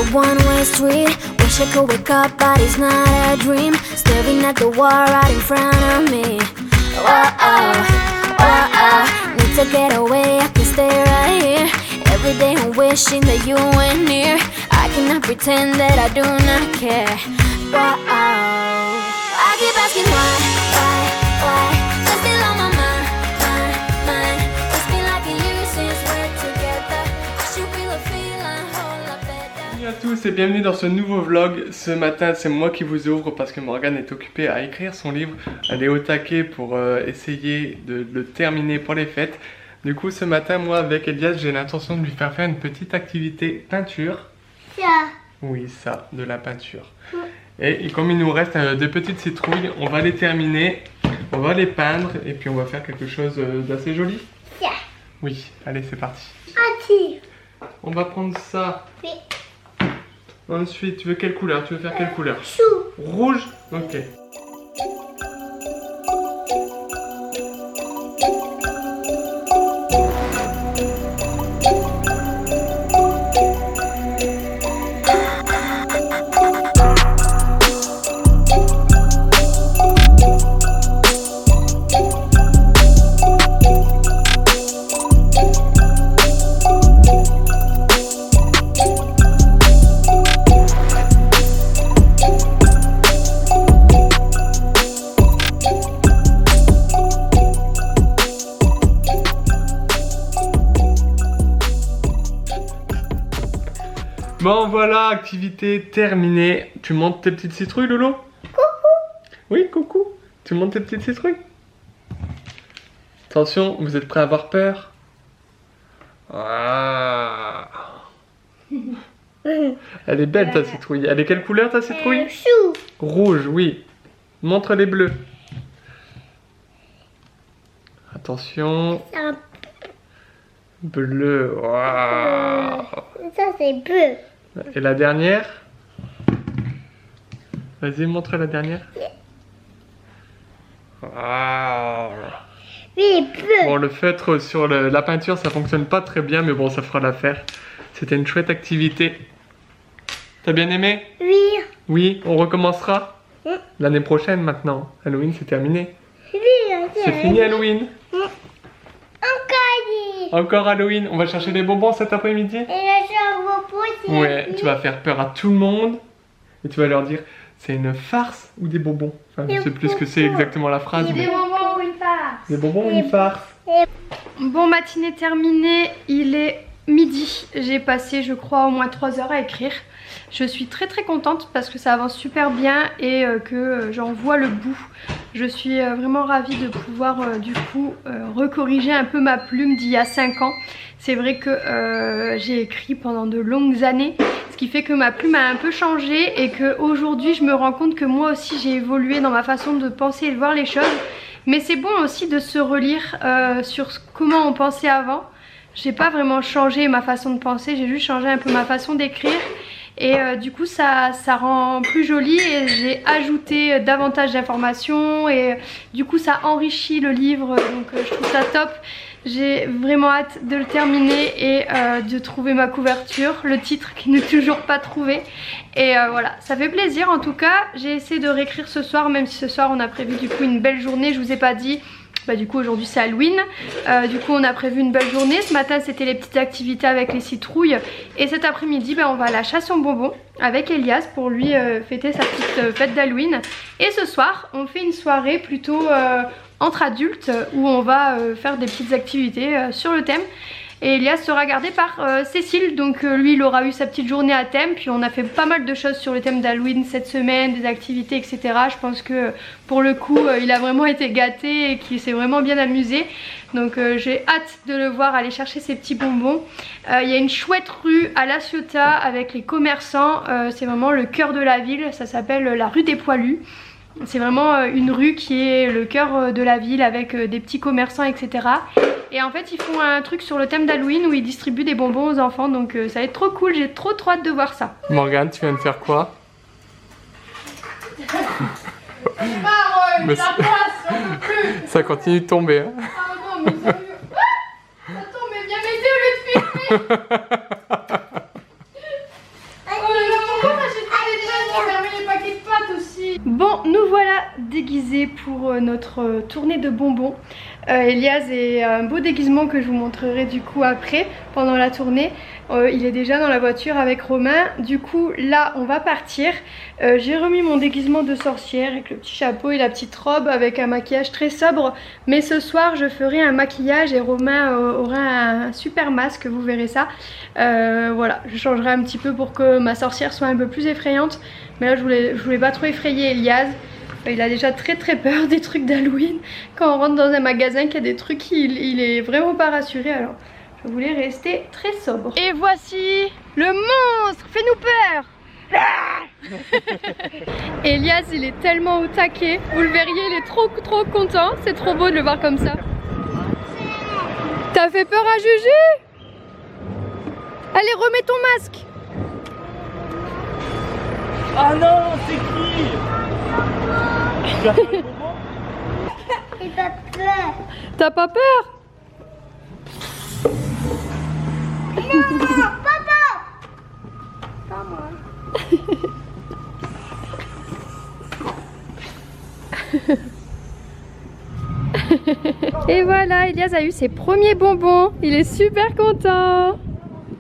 a one-way street. Wish I could wake up, but it's not a dream. Staring at the wall right in front of me. Need to get away, I can stay right here. Every day I'm wishing that you were near. I cannot pretend that I do not care. I keep asking why? You're still on my mind. It's been like a year since we're together. I should feel a feeling whole lot better. Salut à tous et bienvenue dans ce nouveau vlog. Ce matin c'est moi qui vous ouvre parce que Morgane est occupée à écrire son livre. Elle est au taquet pour essayer de le terminer pour les fêtes. Du coup ce matin moi avec Elias j'ai l'intention de lui faire une petite activité peinture. Ça. Oui ça, de la peinture. Et comme il nous reste des petites citrouilles, on va les terminer, on va les peindre et puis on va faire quelque chose d'assez joli. Ça. Oui, allez c'est parti. Ati. On va prendre ça. Oui. Ensuite, tu veux quelle couleur? Tu veux faire quelle couleur? Chou. Rouge? Ok. Bon voilà, activité terminée. Tu montes tes petites citrouilles, Lolo? Coucou. Oui, coucou. Tu montes tes petites citrouilles? Attention, vous êtes prêts à avoir peur? Ah. Elle est belle ta citrouille. Elle est quelle couleur ta citrouille? Chou. Rouge, oui. Montre les bleus. Attention. Ça, Bleu. Waouh. ça c'est bleu. Et la dernière? Vas-y, montre la dernière. Waouh. Oui, bleu. Bon, le feutre sur la peinture, ça fonctionne pas très bien, mais bon, ça fera l'affaire. C'était une chouette activité. T'as bien aimé? Oui. Oui, on recommencera Mm. l'année prochaine maintenant. Halloween, c'est terminé. Oui. C'est fini Halloween. Encore. Encore Halloween. On va chercher des bonbons cet après-midi? Et le cerveau poussé. Ouais, tu vas faire peur à tout le monde. Et tu vas leur dire, c'est une farce ou des bonbons? Enfin, je sais plus ce que c'est exactement la phrase. Des Mais... bonbons ou une farce. Des bonbons ou une farce? Bon, matinée terminée, il est midi. J'ai passé, je crois, au moins 3 heures à écrire. Je suis très contente parce que ça avance super bien et que j'en vois le bout. Je suis vraiment ravie de pouvoir du coup recorriger un peu ma plume d'il y a 5 ans. C'est vrai que j'ai écrit pendant de longues années, ce qui fait que ma plume a un peu changé et qu'aujourd'hui je me rends compte que moi aussi j'ai évolué dans ma façon de penser et de voir les choses. Mais c'est bon aussi de se relire sur comment on pensait avant. J'ai pas vraiment changé ma façon de penser, j'ai juste changé un peu ma façon d'écrire. Et du coup ça rend plus joli et j'ai ajouté davantage d'informations et du coup ça enrichit le livre, donc je trouve ça top. J'ai vraiment hâte de le terminer et de trouver ma couverture, le titre qui n'est toujours pas trouvé. Et voilà, ça fait plaisir en tout cas. J'ai essayé de réécrire ce soir, même si ce soir on a prévu du coup une belle journée, je vous ai pas dit. Bah, du coup aujourd'hui c'est Halloween, du coup on a prévu une belle journée. Ce matin c'était les petites activités avec les citrouilles et cet après-midi bah, on va à la chasse aux bonbons avec Elias pour lui fêter sa petite fête d'Halloween. Et ce soir on fait une soirée plutôt entre adultes où on va faire des petites activités sur le thème. Et Elias sera gardé par Cécile, donc lui il aura eu sa petite journée à thème. Puis on a fait pas mal de choses sur le thème d'Halloween cette semaine, des activités etc. Je pense que pour le coup il a vraiment été gâté et qu'il s'est vraiment bien amusé. Donc j'ai hâte de le voir aller chercher ses petits bonbons. Il y a une chouette rue à La Ciotat avec les commerçants, c'est vraiment le cœur de la ville, ça s'appelle la rue des Poilus. C'est vraiment une rue qui est le cœur de la ville avec des petits commerçants etc. Et en fait ils font un truc sur le thème d'Halloween où ils distribuent des bonbons aux enfants. Donc ça va être trop cool, j'ai trop hâte de voir ça. Morgane, tu viens de faire quoi? Mais ça continue de tomber hein. Pardon mais sérieux. Attends mais viens m'aider au lieu de filmer. Oh pour notre tournée de bonbons. Elias est un beau déguisement que je vous montrerai du coup après pendant la tournée. Il est déjà dans la voiture avec Romain. Du coup là on va partir. J'ai remis mon déguisement de sorcière avec le petit chapeau et la petite robe avec un maquillage très sobre. Mais ce soir je ferai un maquillage et Romain aura un super masque, vous verrez ça. Voilà, je changerai un petit peu pour que ma sorcière soit un peu plus effrayante. Mais là je voulais pas trop effrayer Elias. Il a déjà très peur des trucs d'Halloween. Quand on rentre dans un magasin qu'il y a des trucs, il est vraiment pas rassuré. Alors je voulais rester très sobre. Et voici le monstre. Fais-nous peur. Elias il est tellement au taquet. Vous le verriez, il est trop content. C'est trop beau de le voir comme ça. T'as fait peur à Juju? Allez, remets ton masque. Ah non, c'est qui? J'ai pas peur. T'as pas peur? Non, papa. Pas moi. Et voilà, Elias a eu ses premiers bonbons. Il est super content.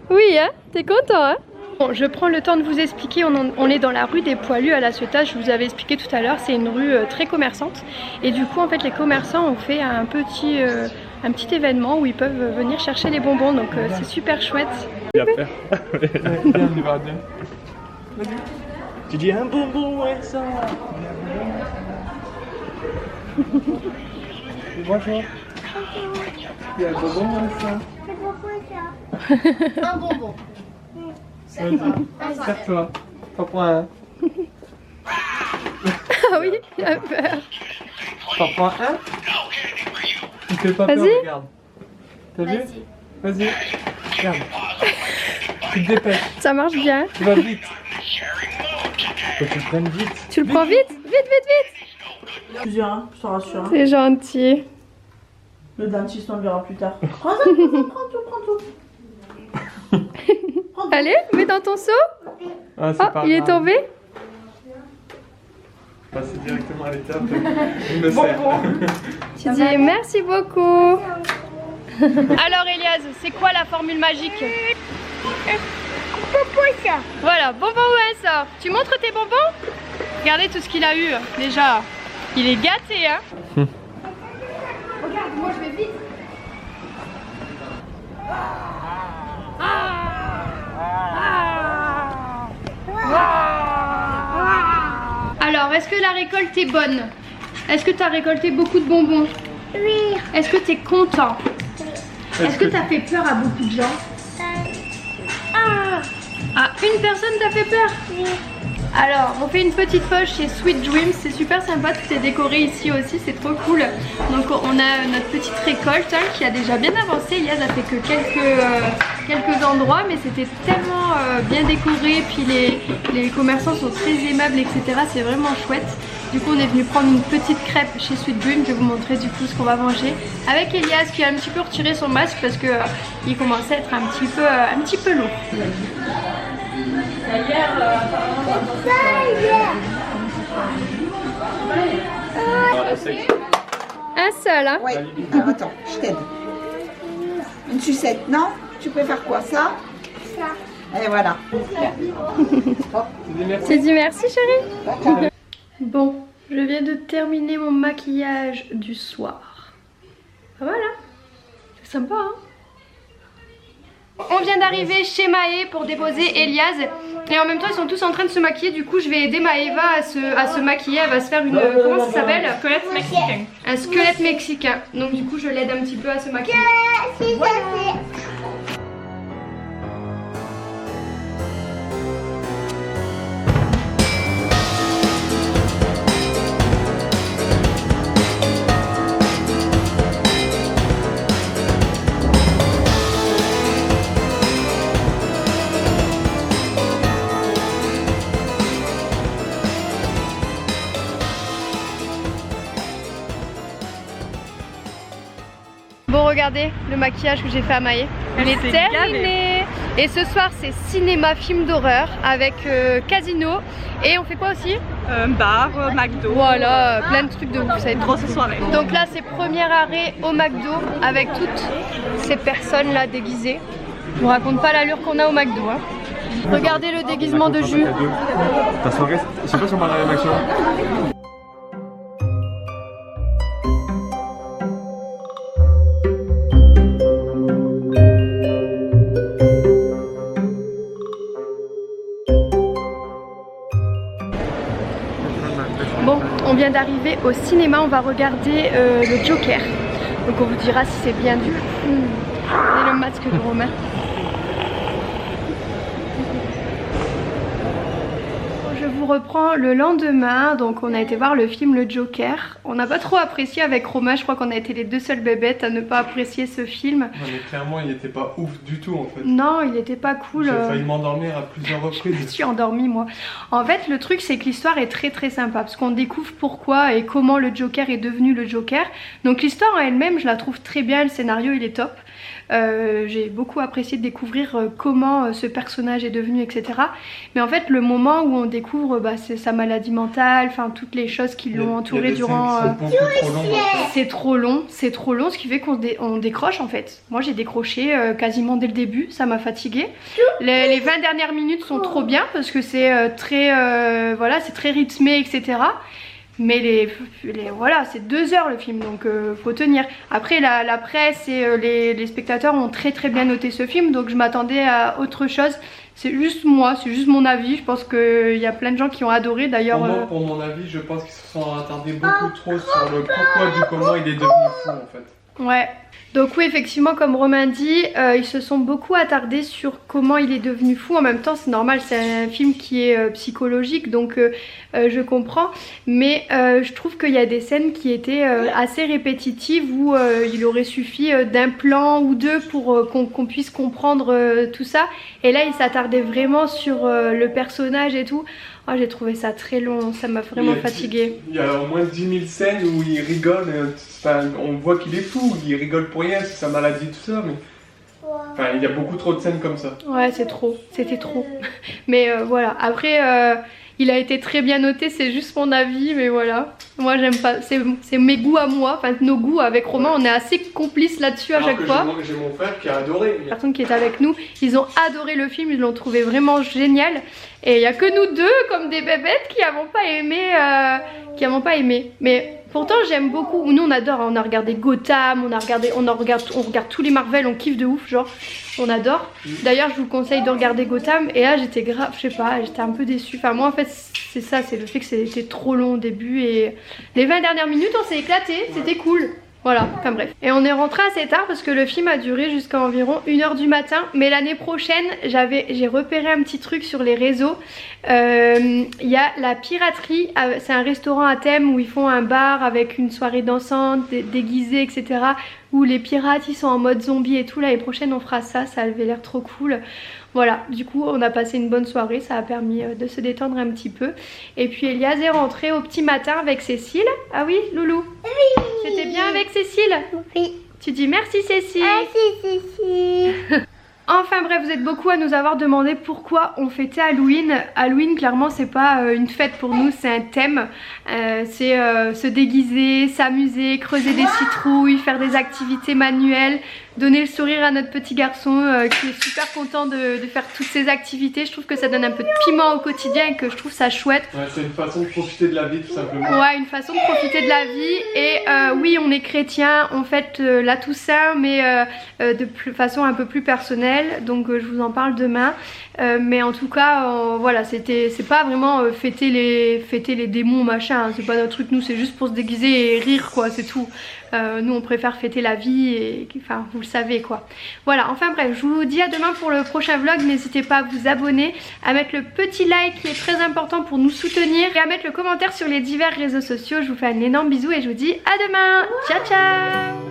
Oui, hein? T'es content, hein? Bon, je prends le temps de vous expliquer, on est dans la rue des Poilus à La Ciotat, je vous avais expliqué tout à l'heure, c'est une rue très commerçante. Et du coup, en fait, les commerçants ont fait un petit événement où ils peuvent venir chercher les bonbons, donc c'est super chouette. Il a peur. Tu dis un bonbon, ouais, ça. Bonjour. Il y a un bonbon, ça. C'est pourquoi ça? Un bonbon. Serre-toi. T'en prends un. Ah oui, il a peur. T'en prends un. Il fait pas peur, Vas-y. regarde. T'as vu? Vas-y. Regarde. Tu te dépêches. Ça marche bien. Tu vas vite. Faut que tu le prennes vite. Tu le prends vite? Vite. Plusieurs, hein, je te rassure. Hein. C'est gentil. Le dentiste, on le verra plus tard. Prends tout. Allez, mets dans ton seau. Ah, Oh, il est tombé. Passer directement à l'étape. Il me sert. Tu dis merci beaucoup. Alors Elias, c'est quoi la formule magique? Pourquoi ça? Voilà, bonbon ou un sort. Tu montres tes bonbons? Regardez tout ce qu'il a eu. Déjà, il est gâté, hein. Regarde, moi je vais vite. Alors, est-ce que la récolte est bonne? Est-ce que tu as récolté beaucoup de bonbons? Oui. Est-ce que tu es content? Est-ce que tu as fait peur à beaucoup de gens? Ah, une personne t'a fait peur? Oui. Alors, on fait une petite poche chez Sweet Dreams, c'est super sympa, tout est décoré ici aussi, c'est trop cool. Donc on a notre petite récolte hein, qui a déjà bien avancé. Elias a fait que quelques endroits, mais c'était tellement bien décoré, puis les commerçants sont très aimables, etc. C'est vraiment chouette. Du coup on est venu prendre une petite crêpe chez Sweet Dreams, je vais vous montrer du coup ce qu'on va manger. Avec Elias qui a un petit peu retiré son masque parce que il commençait à être un petit peu lourd. Un seul, hein? Ouais, alors attends, je t'aide. Une sucette, non? Tu préfères quoi, ça? Ça. Et voilà. Tu dis merci chérie. Bon, je viens de terminer mon maquillage du soir. Voilà, c'est sympa hein. On vient d'arriver chez Maë pour déposer Elias et en même temps ils sont tous en train de se maquiller. Du coup je vais aider Maëva à se maquiller. Elle va se faire une... comment ça s'appelle? Squelette mexicain. Un squelette mexicain. Donc du coup je l'aide un petit peu à se maquiller. Bon regardez le maquillage que j'ai fait à Maë, il est terminé. Et ce soir c'est cinéma film d'horreur avec Casino. Et on fait quoi aussi? bar, McDo. Voilà, plein de trucs de ouf, ça va être Grosse soirée. Donc là c'est premier arrêt au McDo avec toutes ces personnes là déguisées. Je vous raconte pas l'allure qu'on a au McDo hein. Regardez le déguisement de Jus. Ta soirée, je sais pas si on va aller à la Maxo. Bon, on vient d'arriver au cinéma, on va regarder le Joker. Donc on vous dira si c'est bien du coup. Regardez le masque de Romain. Je vous reprends le lendemain, donc on a été voir le film Le Joker. On n'a pas trop apprécié avec Romain, je crois qu'on a été les deux seules bébêtes à ne pas apprécier ce film. Non mais clairement il était pas ouf du tout en fait. Non, il était pas cool. J'ai failli m'endormir à plusieurs reprises. Je me suis endormie moi. En fait le truc c'est que l'histoire est très sympa parce qu'on découvre pourquoi et comment le Joker est devenu le Joker. Donc l'histoire en elle-même je la trouve très bien, le scénario il est top. J'ai beaucoup apprécié de découvrir comment ce personnage est devenu etc. Mais en fait le moment où on découvre c'est sa maladie mentale, enfin toutes les choses qui l'ont entouré durant... C'est trop long, ce qui fait qu'on décroche en fait. Moi j'ai décroché quasiment dès le début, ça m'a fatiguée. Les 20 dernières minutes sont trop bien parce que c'est voilà, c'est très rythmé etc. Mais voilà, c'est 2 heures le film, donc faut tenir. Après la presse et les spectateurs ont très bien noté ce film, donc je m'attendais à autre chose. C'est juste moi, c'est juste mon avis. Je pense qu'il y a plein de gens qui ont adoré d'ailleurs. Pour mon avis, je pense qu'ils se sont attardés beaucoup trop sur le pourquoi du comment il est devenu fou en fait. Ouais. Donc oui effectivement comme Romain dit ils se sont beaucoup attardés sur comment il est devenu fou. En même temps c'est normal, c'est un film qui est psychologique donc je comprends. Mais je trouve qu'il y a des scènes qui étaient assez répétitives où il aurait suffi d'un plan ou deux pour qu'on puisse comprendre tout ça. Et là il s'attardait vraiment sur le personnage et tout. Oh, j'ai trouvé ça très long, ça m'a vraiment fatiguée. Il y a au moins 10 000 scènes où il rigole, on voit qu'il est fou, il rigole pour rien, c'est sa maladie tout ça, mais... Enfin, il y a beaucoup trop de scènes comme ça. Ouais, c'est trop, c'était trop. Mais voilà, après, il a été très bien noté, c'est juste mon avis, mais voilà. Moi j'aime pas, c'est mes goûts à moi, enfin nos goûts avec Romain, on est assez complices là-dessus à chaque fois. J'ai mon frère qui a adoré. Les personnes qui étaient avec nous, ils ont adoré le film, ils l'ont trouvé vraiment génial. Et il n'y a que nous deux, comme des bébêtes, qui n'avons pas aimé. Mais pourtant j'aime beaucoup, nous on adore, on a regardé Gotham, on regarde tous les Marvel, on kiffe de ouf, genre, on adore. D'ailleurs je vous conseille de regarder Gotham, et là j'étais grave, je sais pas, j'étais un peu déçue. Enfin moi en fait c'est ça, c'est le fait que c'était trop long au début, et les 20 dernières minutes on s'est éclaté, c'était cool. Voilà, enfin bref. Et on est rentré assez tard parce que le film a duré jusqu'à environ 1h du matin. Mais l'année prochaine, j'ai repéré un petit truc sur les réseaux. Il y a la Piraterie, c'est un restaurant à thème où ils font un bar avec une soirée dansante, déguisée, etc. Où les pirates ils sont en mode zombie et tout. L'année prochaine on fera ça, ça avait l'air trop cool. Voilà, du coup on a passé une bonne soirée, ça a permis de se détendre un petit peu. Et puis Elias est rentré au petit matin avec Cécile. Ah oui, Loulou? Oui. C'était bien avec Cécile? Oui. Tu dis merci Cécile. Merci Cécile. Enfin bref, vous êtes beaucoup à nous avoir demandé pourquoi on fêtait Halloween. Halloween clairement c'est pas une fête pour nous, c'est un thème. C'est se déguiser, s'amuser, creuser des citrouilles, faire des activités manuelles, donner le sourire à notre petit garçon qui est super content de faire toutes ces activités. Je trouve que ça donne un peu de piment au quotidien et que je trouve ça chouette. Ouais, c'est une façon de profiter de la vie tout simplement. Ouais, une façon de profiter de la vie. Et oui, on est chrétien, on fête la Toussaint, mais de façon un peu plus personnelle. Donc je vous en parle demain. Mais en tout cas, voilà, c'est pas vraiment fêter les démons machin, hein, c'est pas notre truc. Nous c'est juste pour se déguiser et rire quoi, c'est tout. Nous on préfère fêter la vie et enfin vous le savez quoi. Voilà, enfin bref, je vous dis à demain pour le prochain vlog. N'hésitez pas à vous abonner, à mettre le petit like qui est très important pour nous soutenir et à mettre le commentaire sur les divers réseaux sociaux. Je vous fais un énorme bisou et je vous dis à demain. Ciao ciao.